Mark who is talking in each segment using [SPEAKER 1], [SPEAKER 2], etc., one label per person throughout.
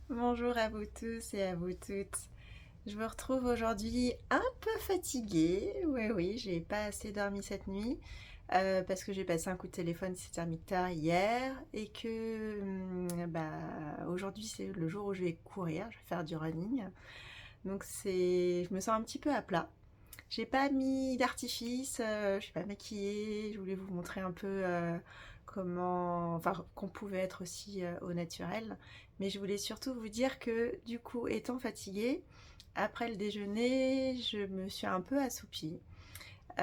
[SPEAKER 1] Bonjour à vous tous et à vous toutes. Je me retrouve aujourd'hui un peu fatiguée. Oui, oui, j'ai pas assez dormi cette nuit parce que j'ai passé un coup de téléphone qui s'est terminé tard hier et que aujourd'hui c'est le jour où je vais courir, je vais faire du running. Donc je me sens un petit peu à plat. J'ai pas mis d'artifice, je suis pas maquillée. Je voulais vous montrer un peu qu'on pouvait être aussi au naturel. Mais je voulais surtout vous dire que du coup, étant fatiguée, après le déjeuner, je me suis un peu assoupie. Et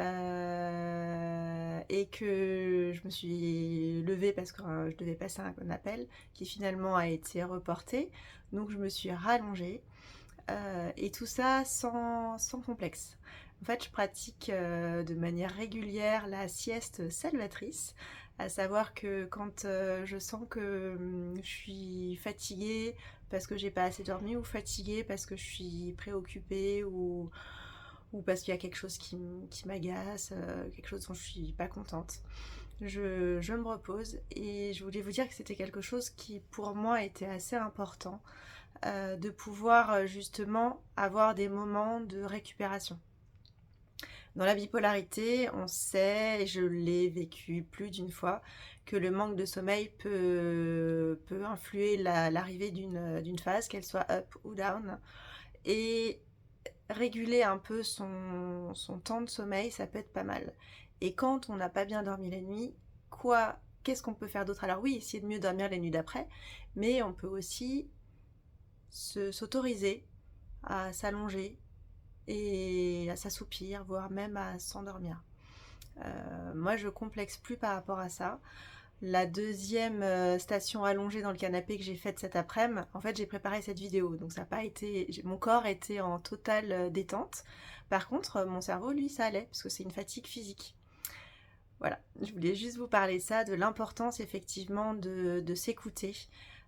[SPEAKER 1] que je me suis levée parce que je devais passer un appel qui finalement a été reporté. Donc je me suis rallongée. Et tout ça sans complexe. En fait, je pratique de manière régulière la sieste salvatrice, à savoir que quand je sens que je suis fatiguée parce que j'ai pas assez dormi ou fatiguée parce que je suis préoccupée ou parce qu'il y a quelque chose qui m'agace, quelque chose dont je suis pas contente. Je me repose et je voulais vous dire que c'était quelque chose qui pour moi était assez important de pouvoir justement avoir des moments de récupération. Dans la bipolarité, on sait, et je l'ai vécu plus d'une fois, que le manque de sommeil peut influer l'arrivée d'une phase, qu'elle soit up ou down. Et réguler un peu son temps de sommeil, ça peut être pas mal. Et quand on n'a pas bien dormi la nuit, qu'est-ce qu'on peut faire d'autre? Alors oui, essayer de mieux dormir les nuits d'après, mais on peut aussi s'autoriser à s'allonger et à s'assoupir, voire même à s'endormir. Moi, je complexe plus par rapport à ça. La deuxième station allongée dans le canapé que j'ai faite cet après-midi, en fait, j'ai préparé cette vidéo, donc ça n'a pas été, mon corps était en totale détente. Par contre, mon cerveau, lui, ça allait, parce que c'est une fatigue physique. Voilà, je voulais juste vous parler de ça, de l'importance effectivement de s'écouter,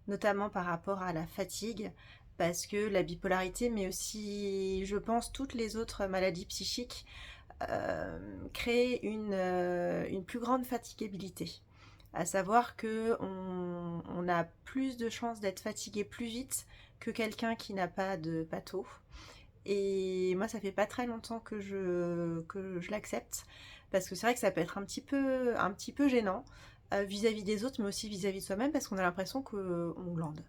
[SPEAKER 1] notamment par rapport à la fatigue, parce que la bipolarité, mais aussi, je pense, toutes les autres maladies psychiques, créent une plus grande fatigabilité. À savoir que on a plus de chances d'être fatigué plus vite que quelqu'un qui n'a pas de patho. Et moi, ça fait pas très longtemps que je l'accepte. Parce que c'est vrai que ça peut être un petit peu gênant vis-à-vis des autres, mais aussi vis-à-vis de soi-même, parce qu'on a l'impression qu'on glande.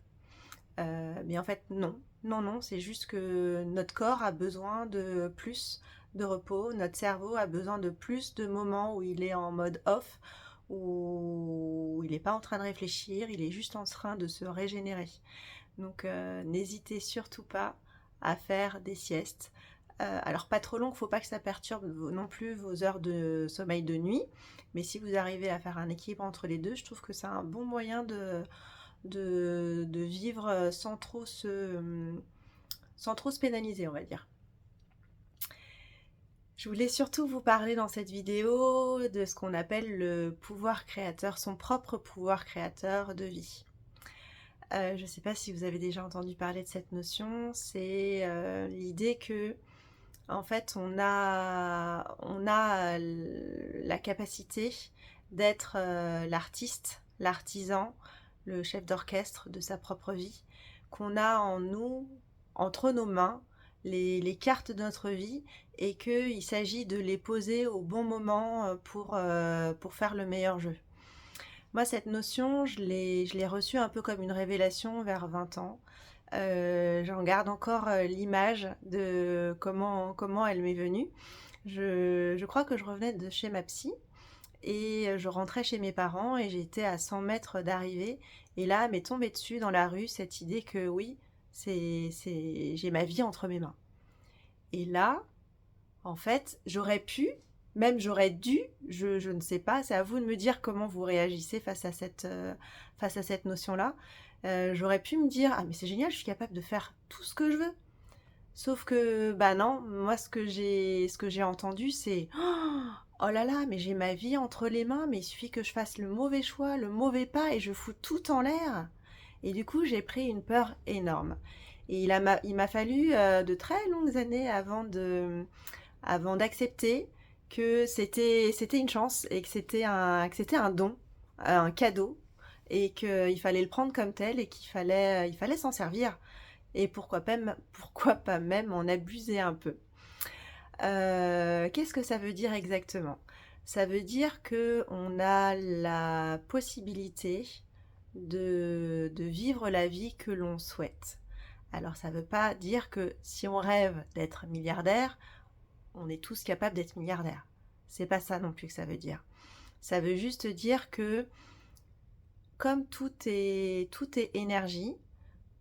[SPEAKER 1] Mais en fait, non. Non, non, c'est juste que notre corps a besoin de plus de repos, notre cerveau a besoin de plus de moments où il est en mode off, où il n'est pas en train de réfléchir, il est juste en train de se régénérer. Donc n'hésitez surtout pas à faire des siestes. Alors pas trop longues, faut pas que ça perturbe non plus vos heures de sommeil de nuit, mais si vous arrivez à faire un équilibre entre les deux, je trouve que c'est un bon moyen de vivre sans trop se pénaliser, on va dire. Je voulais surtout vous parler dans cette vidéo de ce qu'on appelle le pouvoir créateur, son propre pouvoir créateur de vie. Je ne sais pas si vous avez déjà entendu parler de cette notion, c'est l'idée que en fait on a la capacité d'être l'artiste, l'artisan, le chef d'orchestre de sa propre vie, qu'on a en nous, entre nos mains, les cartes de notre vie et qu'il s'agit de les poser au bon moment pour faire le meilleur jeu. Moi, cette notion, je l'ai reçue un peu comme une révélation vers 20 ans. J'en garde encore l'image de comment elle m'est venue. Je crois que je revenais de chez ma psy et je rentrais chez mes parents et j'étais à 100 mètres d'arrivée. Et là, m'est tombée dessus dans la rue cette idée que oui, j'ai ma vie entre mes mains. Et là, en fait, j'aurais dû, je ne sais pas, c'est à vous de me dire comment vous réagissez face à cette notion-là. J'aurais pu me dire, ah mais c'est génial, je suis capable de faire tout ce que je veux. Sauf que, bah non, moi ce que j'ai entendu c'est, oh là là, mais j'ai ma vie entre les mains, mais il suffit que je fasse le mauvais choix, le mauvais pas et je fous tout en l'air. Et du coup, j'ai pris une peur énorme. Et il m'a fallu de très longues années avant d'accepter que c'était une chance et que c'était un don, un cadeau, et qu'il fallait le prendre comme tel et il fallait s'en servir et pourquoi pas même en abuser un peu. Qu'est-ce que ça veut dire exactement? Ça veut dire qu'on a la possibilité de vivre la vie que l'on souhaite. Alors ça ne veut pas dire que si on rêve d'être milliardaire, on est tous capables d'être milliardaires. C'est pas ça non plus que ça veut dire. Ça veut juste dire que comme tout est énergie,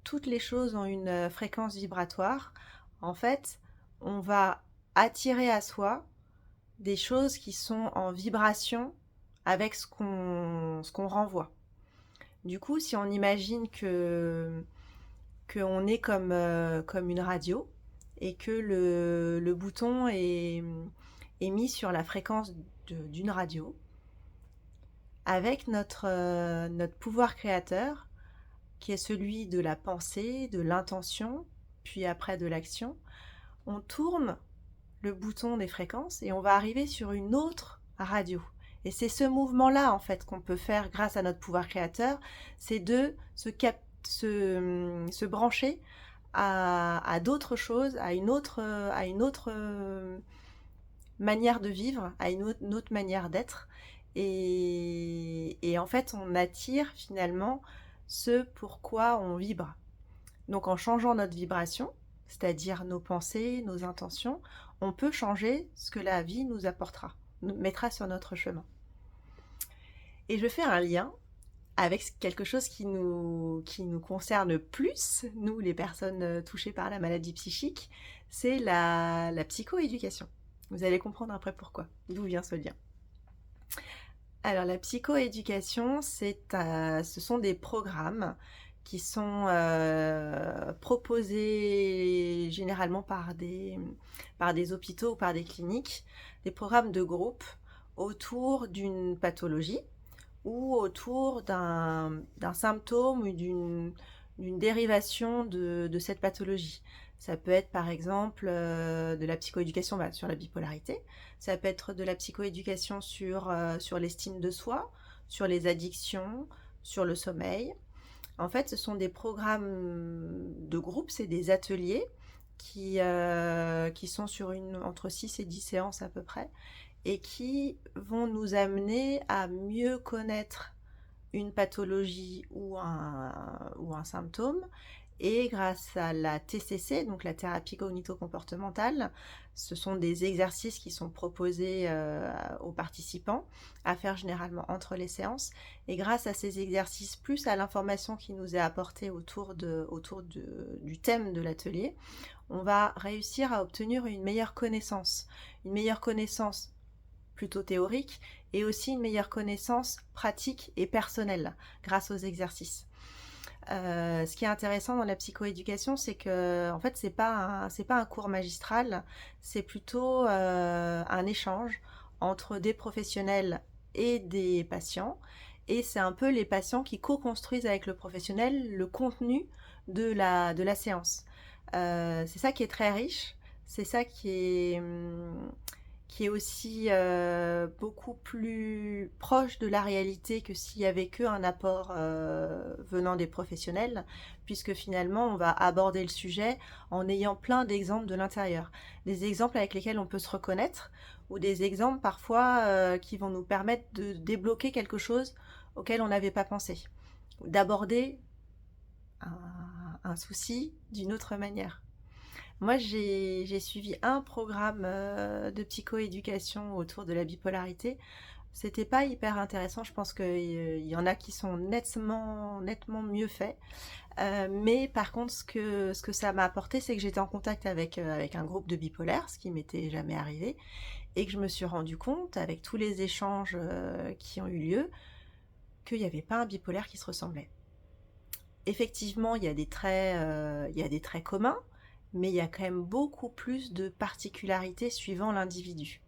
[SPEAKER 1] toutes les choses ont une fréquence vibratoire. En fait, on va attirer à soi des choses qui sont en vibration avec ce qu'on renvoie. Du coup, si on imagine qu'on est comme une radio et que le bouton est mis sur la fréquence d'une radio, avec notre pouvoir créateur, qui est celui de la pensée, de l'intention, puis après de l'action, on tourne le bouton des fréquences et on va arriver sur une autre radio. Et c'est ce mouvement-là, en fait, qu'on peut faire grâce à notre pouvoir créateur, c'est de se brancher à d'autres choses, à une autre manière de vivre, à une autre manière d'être. Et en fait, on attire finalement ce pourquoi on vibre. Donc en changeant notre vibration, c'est-à-dire nos pensées, nos intentions, on peut changer ce que la vie nous apportera, nous mettra sur notre chemin. Et je fais un lien avec quelque chose qui nous concerne plus, nous les personnes touchées par la maladie psychique, c'est la psychoéducation. Vous allez comprendre après pourquoi, d'où vient ce lien. Alors la psychoéducation, ce sont des programmes qui sont proposés généralement par des hôpitaux ou par des cliniques, des programmes de groupe autour d'une pathologie ou autour d'un symptôme ou d'une dérivation de cette pathologie. Ça peut être par exemple de la psychoéducation sur la bipolarité, ça peut être de la psychoéducation sur l'estime de soi, sur les addictions, sur le sommeil. En fait, ce sont des programmes de groupe, c'est des ateliers qui sont sur entre 6 et 10 séances à peu près, et qui vont nous amener à mieux connaître une pathologie ou un symptôme. Et grâce à la TCC, donc la thérapie cognito-comportementale, ce sont des exercices qui sont proposés aux participants à faire généralement entre les séances. Et grâce à ces exercices, plus à l'information qui nous est apportée autour du thème de l'atelier, on va réussir à obtenir une meilleure connaissance plutôt théorique et aussi une meilleure connaissance pratique et personnelle grâce aux exercices. Ce qui est intéressant dans la psychoéducation, c'est que en fait, c'est pas un cours magistral, c'est plutôt un échange entre des professionnels et des patients. Et c'est un peu les patients qui co-construisent avec le professionnel le contenu de la séance. C'est ça qui est très riche, c'est ça qui est aussi beaucoup plus proche de la réalité que s'il y avait qu'un apport venant des professionnels, puisque finalement on va aborder le sujet en ayant plein d'exemples de l'intérieur, des exemples avec lesquels on peut se reconnaître, ou des exemples parfois qui vont nous permettre de débloquer quelque chose auquel on n'avait pas pensé, d'aborder un souci d'une autre manière. Moi, j'ai suivi un programme de psychoéducation autour de la bipolarité. C'était pas hyper intéressant. Je pense qu'il y en a qui sont nettement mieux faits. Mais par contre, ce que ça m'a apporté, c'est que j'étais en contact avec un groupe de bipolaires, ce qui m'était jamais arrivé, et que je me suis rendu compte, avec tous les échanges qui ont eu lieu, qu'il n'y avait pas un bipolaire qui se ressemblait. Effectivement, il y a des traits communs, mais il y a quand même beaucoup plus de particularités suivant l'individu.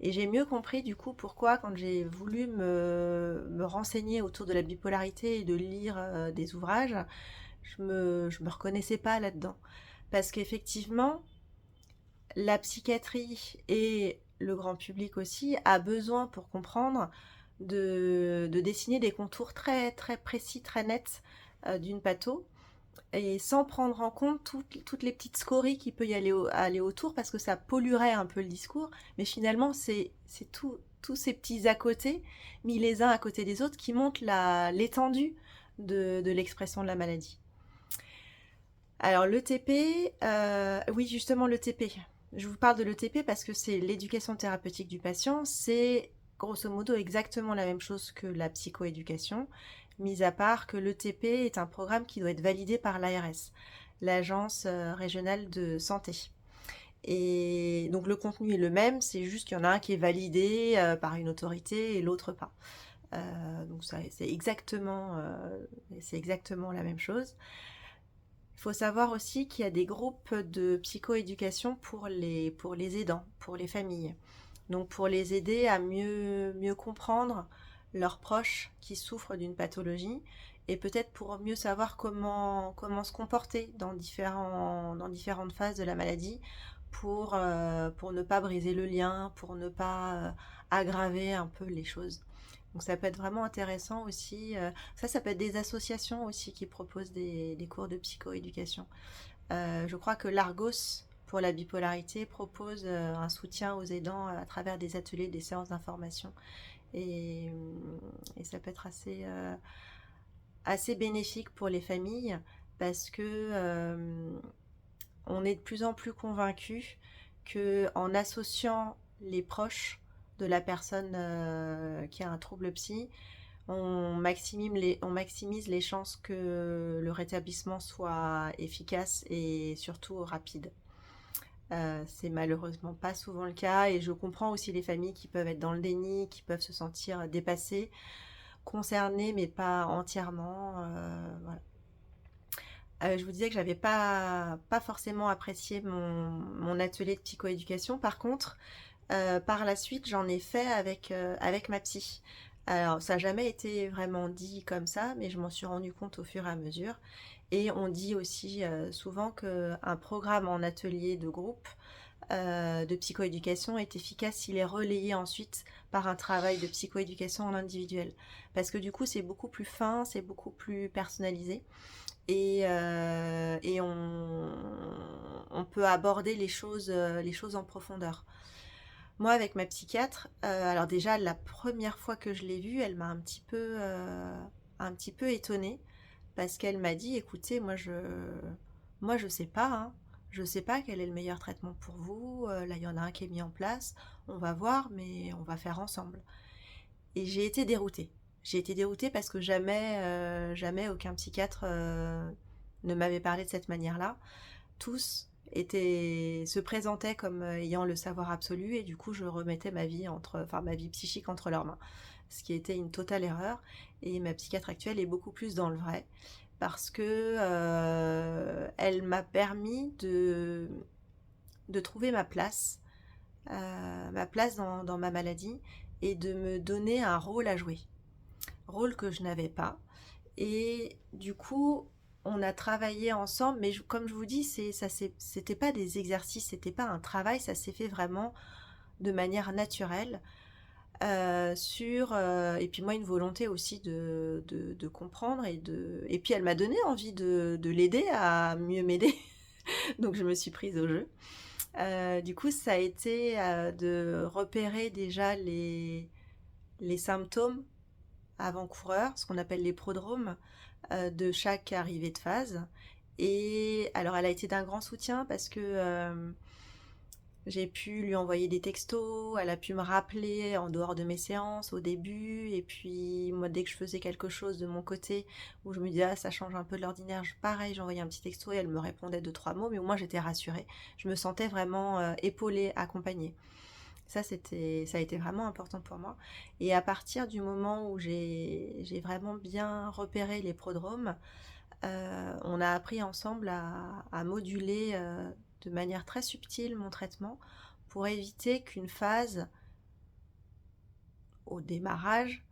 [SPEAKER 1] Et j'ai mieux compris du coup pourquoi, quand j'ai voulu me renseigner autour de la bipolarité et de lire des ouvrages, je me reconnaissais pas là-dedans. Parce qu'effectivement, la psychiatrie et le grand public aussi a besoin, pour comprendre, de dessiner des contours très, très précis, très nets d'une patho, et sans prendre en compte toutes les petites scories qui peut y aller autour, parce que ça polluerait un peu le discours, mais finalement c'est tous ces petits à côté, mis les uns à côté des autres, qui montrent l'étendue de l'expression de la maladie. Alors l'ETP, oui justement l'ETP, je vous parle de l'ETP parce que c'est l'éducation thérapeutique du patient, c'est grosso modo exactement la même chose que la psychoéducation, mis à part que l'ETP est un programme qui doit être validé par l'ARS, l'Agence régionale de santé. Et donc le contenu est le même, c'est juste qu'il y en a un qui est validé par une autorité et l'autre pas. Donc c'est exactement la même chose. Il faut savoir aussi qu'il y a des groupes de psychoéducation pour les aidants, pour les familles. Donc pour les aider à mieux comprendre leurs proches qui souffrent d'une pathologie, et peut-être pour mieux savoir comment se comporter dans différentes phases de la maladie pour ne pas briser le lien, pour ne pas aggraver un peu les choses. Donc ça peut être vraiment intéressant aussi. Ça peut être des associations aussi qui proposent des cours de psychoéducation. Je crois que l'Argos, pour la bipolarité, propose un soutien aux aidants à travers des ateliers, des séances d'information. Et ça peut être assez bénéfique pour les familles parce que on est de plus en plus convaincus qu'en associant les proches de la personne qui a un trouble psy, on maximise les chances que le rétablissement soit efficace et surtout rapide. C'est malheureusement pas souvent le cas, et je comprends aussi les familles qui peuvent être dans le déni, qui peuvent se sentir dépassées, concernées mais pas entièrement. Voilà. Je vous disais que j'avais pas forcément apprécié mon atelier de psychoéducation. Par contre, par la suite, j'en ai fait avec ma psy. Alors, ça n'a jamais été vraiment dit comme ça, mais je m'en suis rendu compte au fur et à mesure. Et on dit aussi souvent qu'un programme en atelier de groupe de psychoéducation est efficace s'il est relayé ensuite par un travail de psychoéducation en individuel. Parce que du coup, c'est beaucoup plus fin, c'est beaucoup plus personnalisé. Et on peut aborder les choses en profondeur. Moi, avec ma psychiatre, alors déjà, la première fois que je l'ai vue, elle m'a un petit peu étonnée, parce qu'elle m'a dit, écoutez, moi je sais pas, hein, je sais pas quel est le meilleur traitement pour vous, là il y en a un qui est mis en place, on va voir, mais on va faire ensemble. Et j'ai été déroutée. J'ai été déroutée parce que jamais aucun psychiatre ne m'avait parlé de cette manière-là. Tous se présentaient comme ayant le savoir absolu, et du coup je remettais ma vie psychique entre leurs mains, ce qui était une totale erreur. Et ma psychiatre actuelle est beaucoup plus dans le vrai parce que elle m'a permis de trouver ma place dans ma maladie, et de me donner un rôle à jouer, rôle que je n'avais pas. Et du coup, on a travaillé ensemble, mais comme je vous dis, c'était pas des exercices, c'était pas un travail, ça s'est fait vraiment de manière naturelle. Et puis moi, une volonté aussi de comprendre, et puis elle m'a donné envie de l'aider à mieux m'aider. Donc je me suis prise au jeu. Du coup, ça a été de repérer déjà les symptômes avant-coureurs, ce qu'on appelle les prodromes, de chaque arrivée de phase. Et alors, elle a été d'un grand soutien parce que j'ai pu lui envoyer des textos, elle a pu me rappeler en dehors de mes séances au début, et puis moi, dès que je faisais quelque chose de mon côté où je me disais ça change un peu de l'ordinaire, pareil, j'envoyais un petit texto et elle me répondait 2-3 mots, mais au moins j'étais rassurée, je me sentais vraiment épaulée, accompagnée. Ça a été vraiment important pour moi. Et à partir du moment où j'ai vraiment bien repéré les prodromes, on a appris ensemble à moduler de manière très subtile mon traitement pour éviter qu'une phase au démarrage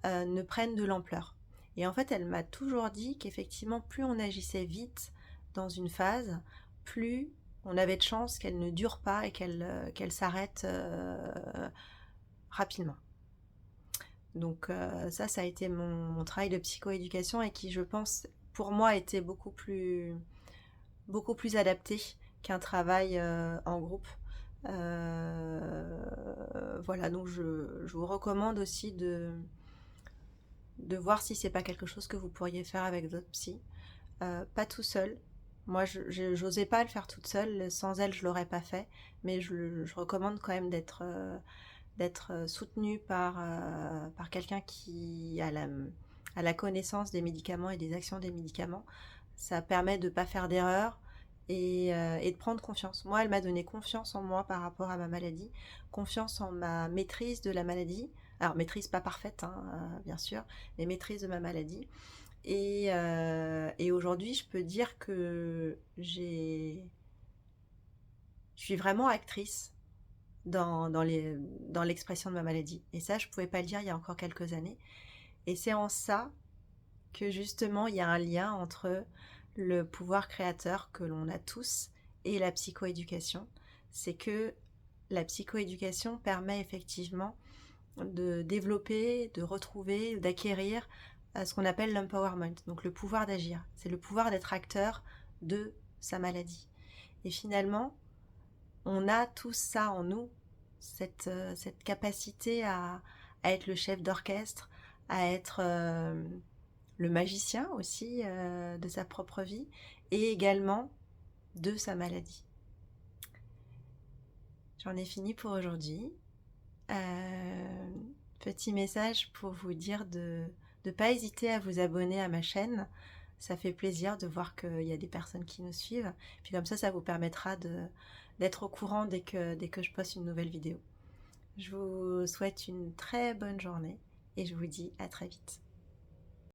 [SPEAKER 1] ne prenne de l'ampleur. Et en fait, elle m'a toujours dit qu'effectivement, plus on agissait vite dans une phase, plus on avait de chance qu'elle ne dure pas et qu'elle s'arrête rapidement. Donc ça a été mon travail de psychoéducation et qui, je pense, pour moi, était beaucoup plus adapté qu'un travail en groupe. Voilà, donc je vous recommande aussi de voir si c'est pas quelque chose que vous pourriez faire avec d'autres psys. Pas tout seul. Moi, je n'osais pas le faire toute seule. Sans elle, je l'aurais pas fait. Mais je recommande quand même d'être soutenue par quelqu'un qui a la connaissance des médicaments et des actions des médicaments. Ça permet de ne pas faire d'erreur et de prendre confiance. Moi, elle m'a donné confiance en moi par rapport à ma maladie, confiance en ma maîtrise de la maladie. Alors, maîtrise pas parfaite, hein, bien sûr, mais maîtrise de ma maladie. Et aujourd'hui, je peux dire que je suis vraiment actrice dans l'expression de ma maladie. Et ça, je ne pouvais pas le dire il y a encore quelques années. Et c'est en ça que justement, il y a un lien entre le pouvoir créateur que l'on a tous et la psychoéducation. C'est que la psychoéducation permet effectivement de développer, de retrouver, d'acquérir ce qu'on appelle l'empowerment, donc le pouvoir d'agir. C'est le pouvoir d'être acteur de sa maladie. Et finalement, on a tout ça en nous, cette capacité à être le chef d'orchestre, à être le magicien aussi de sa propre vie et également de sa maladie. J'en ai fini pour aujourd'hui. Petit message pour vous dire de ne pas hésiter à vous abonner à ma chaîne. Ça fait plaisir de voir qu'il y a des personnes qui nous suivent. Puis comme ça vous permettra d'être au courant dès que je poste une nouvelle vidéo. Je vous souhaite une très bonne journée et je vous dis à très vite.